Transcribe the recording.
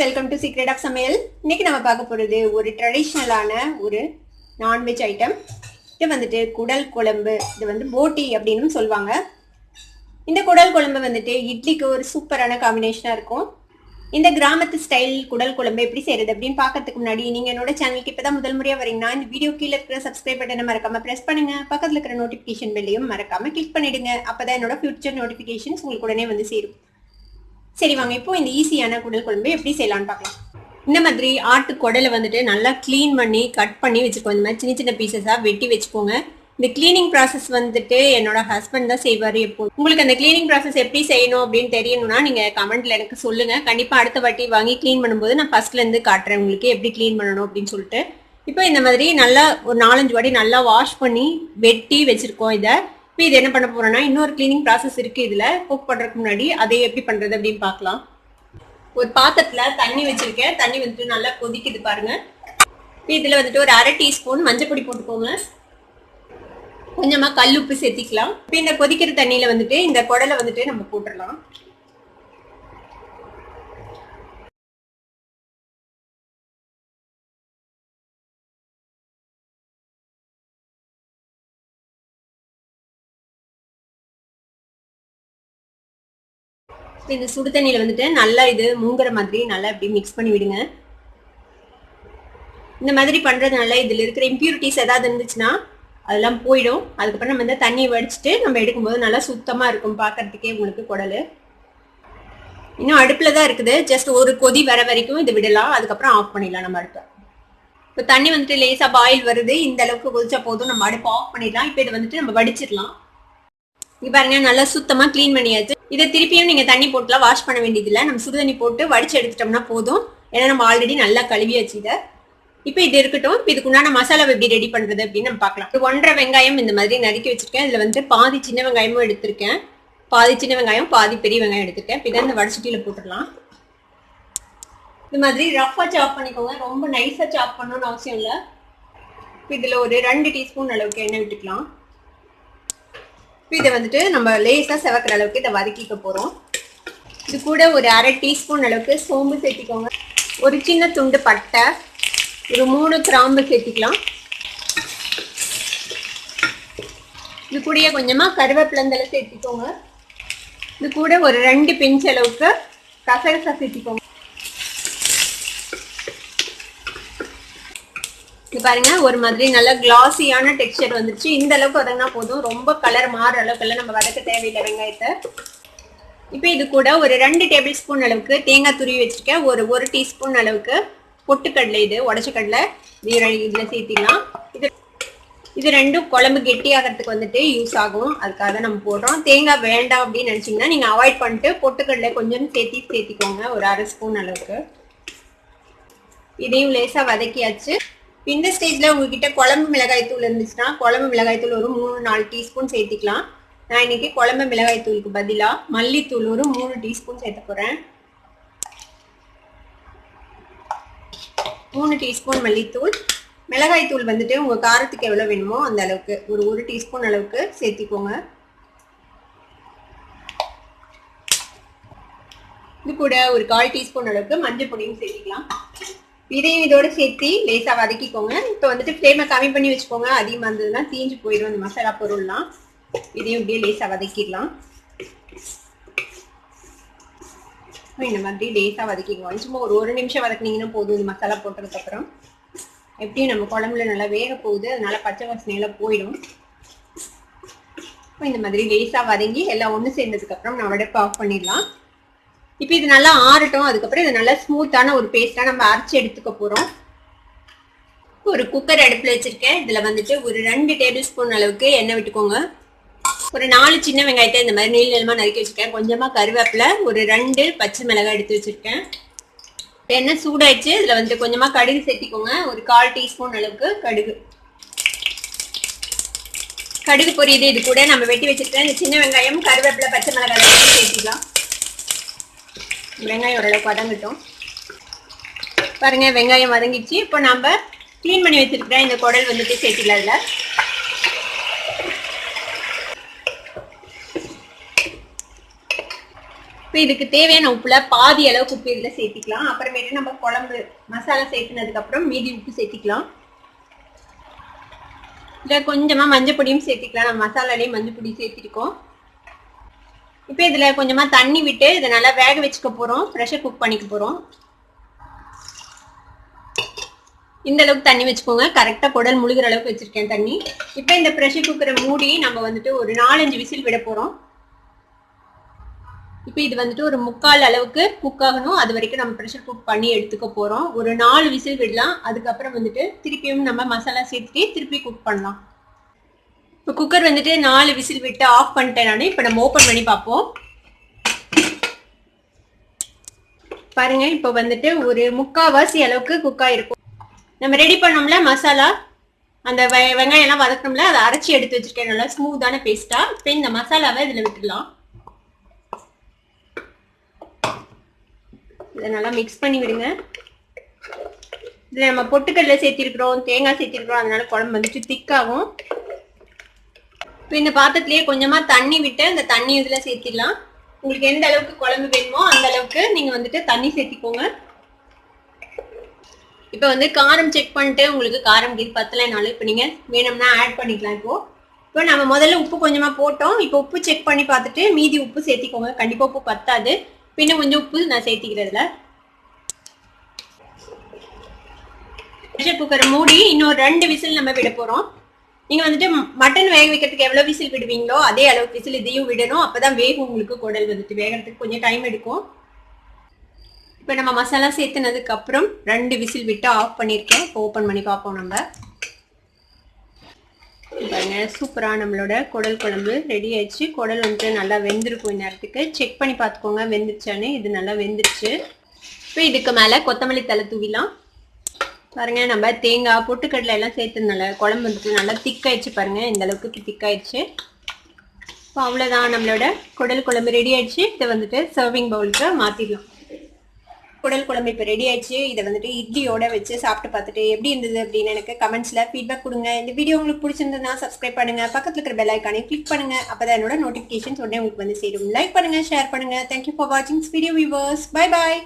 Welcome to secret of சமையல். இன்னைக்கு நம்ம பார்க்க போகிறது ஒரு ட்ரெடிஷ்னலான ஒரு நான்வெஜ் ஐட்டம். இது வந்துட்டு குடல் குழம்பு. இது வந்து போட்டி அப்படின்னு சொல்லுவாங்க. இந்த குடல் குழம்பு வந்துட்டு இட்லிக்கு ஒரு சூப்பரான காம்பினேஷனாக இருக்கும். இந்த கிராமத்து ஸ்டைல் குடல் குழம்பு எப்படி செய்யறது அப்படின்னு பார்க்கறதுக்கு முன்னாடி நீங்கள் என்னோட சேனலுக்கு இப்போ தான் முதல் முறையாக வரீங்கன்னா இந்த வீடியோ கீழே இருக்கிற சப்ஸ்கிரைப் பட்டனை மறக்காம ப்ரெஸ் பண்ணுங்க. பக்கத்தில் இருக்கிற நோட்டிஃபிகேஷன் பெல்லையும் மறக்காம கிளிக் பண்ணிடுங்க. அப்போதான் என்னோட ஃபியூச்சர் நோட்டிஃபிகேஷன்ஸ் உங்களுக்கு உடனே வந்து சேரும். சரி வாங்க, இப்போ இந்த ஈஸியான குடல் குழம்பு எப்படி செய்யலான்னு பார்க்கலாம். இந்த மாதிரி ஆட்டு குடலை வந்துட்டு நல்லா க்ளீன் பண்ணி கட் பண்ணி வச்சுக்கோங்க. இந்த மாதிரி சின்ன சின்ன பீசஸாக வெட்டி வச்சுக்கோங்க. இந்த கிளீனிங் ப்ராசஸ் வந்துட்டு என்னோட ஹஸ்பண்ட் தான் செய்வார். எப்போ உங்களுக்கு அந்த கிளீனிங் ப்ராசஸ் எப்படி செய்யணும் அப்படின்னு தெரியணும்னா நீங்கள் கமெண்ட்ல எனக்கு சொல்லுங்க. கண்டிப்பாக அடுத்த வாட்டி வாங்கி க்ளீன் பண்ணும்போது நான் ஃபர்ஸ்ட்லேருந்து காட்டுறேன் உங்களுக்கு எப்படி க்ளீன் பண்ணணும் அப்படின்னு சொல்லிட்டு. இப்போ இந்த மாதிரி நல்லா ஒரு 4-5 வாட்டி நல்லா வாஷ் பண்ணி வெட்டி வச்சிருக்கோம். இதை இப்போ இது என்ன பண்ண போறோம்னா இன்னொரு கிளீனிங் ப்ராசஸ் இருக்கு. இதுல குக் பண்றதுக்கு முன்னாடி அதை எப்படி பண்றது அப்படின்னு பார்க்கலாம். ஒரு பாத்திரத்துல தண்ணி வச்சிருக்கேன். தண்ணி வந்துட்டு நல்லா கொதிக்குது பாருங்க. இதுல வந்துட்டு ஒரு 1/2 டீஸ்பூன் மஞ்சள் பொடி போட்டுக்கோங்க. கொஞ்சமா கல் உப்பு சேர்த்திக்கலாம். இப்போ இந்த கொதிக்கிற தண்ணியில வந்துட்டு இந்த குடலை வந்துட்டு நம்ம போட்டுடலாம். இந்த சுடு தண்ணியில வந்துட்டு நல்லா இது மூங்குற மாதிரி நல்லா இப்படி மிக்ஸ் பண்ணி விடுங்க. இந்த மாதிரி பண்றதுனால இதுல இருக்கிற இம்பியூரிட்டிஸ் ஏதாவது இருந்துச்சுன்னா அதெல்லாம் போயிடும். அதுக்கப்புறம் நம்ம இந்த தண்ணியை வடிச்சிட்டு நம்ம எடுக்கும்போது நல்லா சுத்தமா இருக்கும் பார்க்கறதுக்கே உங்களுக்கு குடல். இன்னும் அடுப்புல தான் இருக்குது. ஜஸ்ட் ஒரு கொதி வர வரைக்கும் இது விடலாம். அதுக்கப்புறம் ஆஃப் பண்ணிடலாம் நம்ம அடுப்பை. இப்போ தண்ணி வந்துட்டு லேசா பாயில் வருது. இந்த அளவுக்கு கொதிச்சா போதும், நம்ம அடுப்பை ஆஃப் பண்ணிடலாம். இப்போ இதை வந்துட்டு நம்ம வடிச்சிடலாம். இங்க பாருங்க நல்லா சுத்தமா கிளீன் பண்ணியாச்சு. இதை திருப்பியும் நீங்க தண்ணி போட்டுலாம் வாஷ் பண்ண வேண்டியதில்லை. நம்ம சுடு தண்ணி போட்டு வடிச்சு எடுத்துட்டோம்னா போதும். ஏன்னா நம்ம ஆல்ரெடி நல்லா கழுவியாச்சு இதை. இப்போ இது இருக்கட்டும். இப்போ இதுக்குண்டான மசாலாவை எப்படி ரெடி பண்றது அப்படின்னு நம்ம பார்க்கலாம். 1.5 வெங்காயம் இந்த மாதிரி நறுக்கி வச்சிருக்கேன். இதுல வந்து பாதி சின்ன வெங்காயமும் எடுத்திருக்கேன், பாதி சின்ன வெங்காயம் பாதி பெரிய வெங்காயம் எடுத்திருக்கேன். இப்போ இதை இந்த வடசட்டியில போட்டுடலாம். இந்த மாதிரி ரஃபா சாப் பண்ணிக்கோங்க. ரொம்ப நைஸா சாப் பண்ணணும்னு அவசியம் இல்லை. இதுல ஒரு 2 டீஸ்பூன் அளவுக்கு எண்ணெய் விட்டுக்கலாம். இதை வந்துட்டு நம்ம லேசாக செவக்கிற அளவுக்கு இதை வதக்கிக்க போகிறோம். இது கூட ஒரு 1/2 டீஸ்பூன் அளவுக்கு சோம்பு சேர்த்திக்கோங்க. ஒரு சின்ன துண்டு பட்டை, ஒரு 3 கிராம்பு சேர்த்திக்கலாம். இது கூடயே கொஞ்சமாக கருவேப்பிலந்தலை சேர்த்திக்கோங்க. இது கூட ஒரு 2 பிஞ்ச் அளவுக்கு கசகசா சேர்த்திக்கோங்க. இது பாருங்க ஒரு மாதிரி நல்ல கிளாஸியான டெக்ஸ்சர் வந்துருச்சு. இந்த அளவுக்கு வதங்கினா போதும். ரொம்ப கலர் மாறுற அளவுக்கு நம்ம வதக்க தேவையில்லை வெங்காயத்தை. இப்போ இது கூட ஒரு 2 டேபிள் ஸ்பூன் அளவுக்கு தேங்காய் துருவி வச்சிருக்கேன். ஒரு 1 டீஸ்பூன் அளவுக்கு பொட்டுக்கடலை, இது உடச்ச கடலை, இதில் சேர்த்திக்கலாம். இது ரெண்டும் குழம்பு கெட்டியாகிறதுக்கு வந்துட்டு யூஸ் ஆகும். அதுக்காக நம்ம போடுறோம். தேங்காய் வேண்டாம் அப்படின்னு நினச்சிங்கன்னா நீங்கள் அவாய்ட் பண்ணிட்டு பொட்டுக்கடலை கொஞ்சம் சேர்த்திக்கோங்க. ஒரு 1/2 ஸ்பூன் அளவுக்கு. இதையும் லேசாக வதக்கியாச்சு. இந்த ஸ்டேஜ்ல உங்ககிட்ட குழம்பு மிளகாய் தூள் இருந்துச்சுன்னா குழம்பு மிளகாய் தூள் ஒரு 3-4 டீஸ்பூன் சேர்த்திக்கலாம். நான் இன்னைக்கு குழம்பு மிளகாய் தூளுக்கு பதிலாக மல்லித்தூள் ஒரு 3 டீஸ்பூன் சேர்த்த போறேன். 3 டீஸ்பூன் மல்லித்தூள். மிளகாய் தூள் வந்துட்டு உங்க காரத்துக்கு எவ்வளவு வேணுமோ அந்த அளவுக்கு ஒரு 1 டீஸ்பூன் அளவுக்கு சேர்த்திக்கோங்க. இது கூட ஒரு 1/4 டீஸ்பூன் அளவுக்கு மஞ்சள் பொடியும் சேர்த்திக்கலாம். இதையும் இதோட சேர்த்து லேசாக வதக்கிக்கோங்க. இப்போ வந்துட்டு ஃப்ளேமை கம்மி பண்ணி வச்சுக்கோங்க. அதிகமாக இருந்ததுன்னா தீஞ்சு போயிடும் இந்த மசாலா பொருள்லாம். இதையும் இப்படியே லேசாக வதக்கிடலாம். இந்த மாதிரி லேசாக வதக்கிக்குவோம். சும்மா ஒரு 1 நிமிஷம் வதக்கினீங்கன்னா போதும். இந்த மசாலா போட்டதுக்கப்புறம் எப்படியும் நம்ம குழம்புல நல்லா வேக போகுது, அதனால பச்சை வாசனையெல்லாம் போயிடும். இந்த மாதிரி லேசாக வதங்கி எல்லாம் ஒன்று சேர்ந்ததுக்கப்புறம் நம்ம அடுப்பை ஆஃப் பண்ணிடலாம். இப்போ இது நல்லா ஆறட்டும். அதுக்கப்புறம் இது நல்லா ஸ்மூத்தான ஒரு பேஸ்டா நம்ம அரைச்சி எடுத்துக்க போறோம். ஒரு குக்கர் அடுப்புல வச்சிருக்கேன். இதுல வந்துட்டு ஒரு 2 டேபிள் ஸ்பூன் அளவுக்கு எண்ணெய் விட்டுக்கோங்க. ஒரு 4 சின்ன வெங்காயத்தை இந்த மாதிரி நீள நீளமா நறுக்கி வச்சிருக்கேன். கொஞ்சமா கருவேப்பிலை, ஒரு 2 பச்சை மிளகாய் எடுத்து வச்சிருக்கேன். எண்ணெய் சூடாயிடுச்சு. இதுல வந்துட்டு கொஞ்சமா கடுகு சேர்த்திக்கோங்க. ஒரு 1/4 டீஸ்பூன் அளவுக்கு கடுகு. கடுகு பொரியுது. இது கூட நம்ம வெட்டி வச்சிருக்கேன் இந்த சின்ன வெங்காயம், கருவேப்பிலை, பச்சை மிளகாய் சேர்த்திக்கலாம். வெங்காயம் ஓரளவுக்கு வதங்கட்டும். பாருங்க வெங்காயம் வதங்கிச்சு. இப்போ நம்ம கிளீன் பண்ணி வச்சிருக்கிற இந்த குடல் வந்துட்டு சேர்த்திடலாம். இதுல இப்போ இதுக்கு தேவையான உப்புல பாதி அளவுக்கு உப்பு இதில் சேர்த்திக்கலாம். அப்புறமேட்டு நம்ம குழம்பு மசாலா சேர்த்துனதுக்கு அப்புறம் மீதி உப்பு சேர்த்திக்கலாம். இதில் கொஞ்சமாக மஞ்சள் பொடியும் சேர்த்திக்கலாம். நம்ம மசாலாலேயே மஞ்சள் பொடி சேர்த்திருக்கோம். இப்போ இதில் கொஞ்சமாக தண்ணி விட்டு இதை நல்லா வேக வச்சுக்க போகிறோம். ப்ரெஷர் குக் பண்ணிக்க போகிறோம். இந்த அளவுக்கு தண்ணி வச்சுக்கோங்க. கரெக்டாக குடல் முழுகிற அளவுக்கு வச்சுருக்கேன் தண்ணி. இப்போ இந்த ப்ரெஷர் குக்கரை மூடி நம்ம வந்துட்டு ஒரு 4-5 விசில் விட போகிறோம். இப்போ இது வந்துட்டு ஒரு 3/4 அளவுக்கு குக் ஆகணும். அது வரைக்கும் நம்ம ப்ரெஷர் குக் பண்ணி எடுத்துக்க போகிறோம். ஒரு 4 விசில் விடலாம். அதுக்கப்புறம் வந்துட்டு திருப்பியும் நம்ம மசாலா சேர்த்துட்டு திருப்பி குக் பண்ணலாம். இப்போ குக்கர் வந்துட்டு 4 விசில் விட்டு ஆஃப் பண்ணிட்டேன் நான். இப்போ நம்ம ஓப்பன் பண்ணி பார்ப்போம். பாருங்க, இப்போ வந்துட்டு ஒரு 3/4 அளவுக்கு குக் ஆகிருக்கும். நம்ம ரெடி பண்ணோம்ல மசாலா, அந்த வெங்காயம் எல்லாம் வதக்கணும்ல, அதை அரைச்சி எடுத்து வச்சிருக்கேன் நல்லா ஸ்மூத்தான பேஸ்டா. இப்போ இந்த மசாலாவை இதில் விட்டுடலாம். இதை நல்லா மிக்ஸ் பண்ணி விடுங்க. இதில் நம்ம பொட்டுக்கடலை சேர்த்திருக்கிறோம், தேங்காய் சேர்த்திருக்கிறோம், அதனால குழம்பு வந்துட்டு திக்காகும். இப்போ இந்த பாத்திரத்திலேயே கொஞ்சமாக தண்ணி விட்டு அந்த தண்ணி இதில் சேர்த்திடலாம். உங்களுக்கு எந்த அளவுக்கு குழம்பு வேணுமோ அந்த அளவுக்கு நீங்கள் வந்துட்டு தண்ணி சேர்த்திக்கோங்க. இப்போ வந்து காரம் செக் பண்ணிட்டு உங்களுக்கு காரம் இது பத்தலைனாலும் இப்போ நீங்கள் வேணும்னா ஆட் பண்ணிக்கலாம். இப்போ நம்ம முதல்ல உப்பு கொஞ்சமாக போட்டோம். இப்போ உப்பு செக் பண்ணி பார்த்துட்டு மீதி உப்பு சேர்த்திக்கோங்க. கண்டிப்பாக உப்பு பத்தாது. பின்ன கொஞ்சம் உப்பு நான் சேர்த்திக்கிறதுல. ப்ரெஷர் குக்கரை மூடி இன்னொரு 2 விசில் நம்ம விட போகிறோம். நீங்கள் வந்துட்டு மட்டன் வேக வைக்கிறதுக்கு எவ்வளோ விசில் விடுவீங்களோ அதே அளவுக்கு விசில் இதையும் விடணும். அப்போ தான் வேகும். உங்களுக்கு குடல் வந்துட்டு வேகிறதுக்கு கொஞ்சம் டைம் எடுக்கும். இப்போ நம்ம மசாலா சேர்த்துனதுக்கு அப்புறம் 2 விசில் விட்டு ஆஃப் பண்ணியிருக்கேன். இப்போ ஓப்பன் பண்ணி பார்ப்போம். நம்ம பாருங்க, சூப்பராக நம்மளோட குடல் குழம்பு ரெடி ஆயிடுச்சு. குடல் வந்துட்டு நல்லா வெந்திருக்கும். இந்நேரத்துக்கு செக் பண்ணி பார்த்துக்கோங்க வெந்துருச்சானே. இது நல்லா வெந்துருச்சு. இப்போ இதுக்கு மேலே கொத்தமல்லி தலை தூவிலாம். பாருங்க, நம்ம தேங்காய் பொட்டுக்கடலை எல்லாம் சேர்த்துனால குழம்பு வந்துட்டு நல்லா திக்காயிடுச்சு. பாருங்க, இந்த அளவுக்கு திக்காயிடுச்சு. இப்போ அவ்வளோதான், நம்மளோட குடல் குழம்பு ரெடி ஆயிடுச்சு. இதை வந்துட்டு சர்விங் பவுலுக்கு மாற்றிடலாம். குடல் குழம்பு இப்போ ரெடி ஆயிடுச்சு. இதை வந்துட்டு இட்லியோட வச்சு சாப்பிட்டு பார்த்துட்டு எப்படி இருந்தது அப்படின்னு எனக்கு கமெண்ட்ஸில் ஃபீட்பேக் கொடுங்க. இந்த வீடியோ உங்களுக்கு பிடிச்சிருந்ததுன்னா சப்ஸ்கிரைப் பண்ணுங்க, பக்கத்தில் இருக்கிற பெல் ஐக்கானை கிளிக் பண்ணுங்க. அப்பதான் என்னோட நோட்டிஃபிகேஷன்ஸ் உடனே உங்களுக்கு வந்து சேரும். லைக் பண்ணுங்க, ஷேர் பண்ணுங்க. தேங்க்யூ ஃபார் வாட்சிங் வீடியோ வியூவர்ஸ். Bye bye.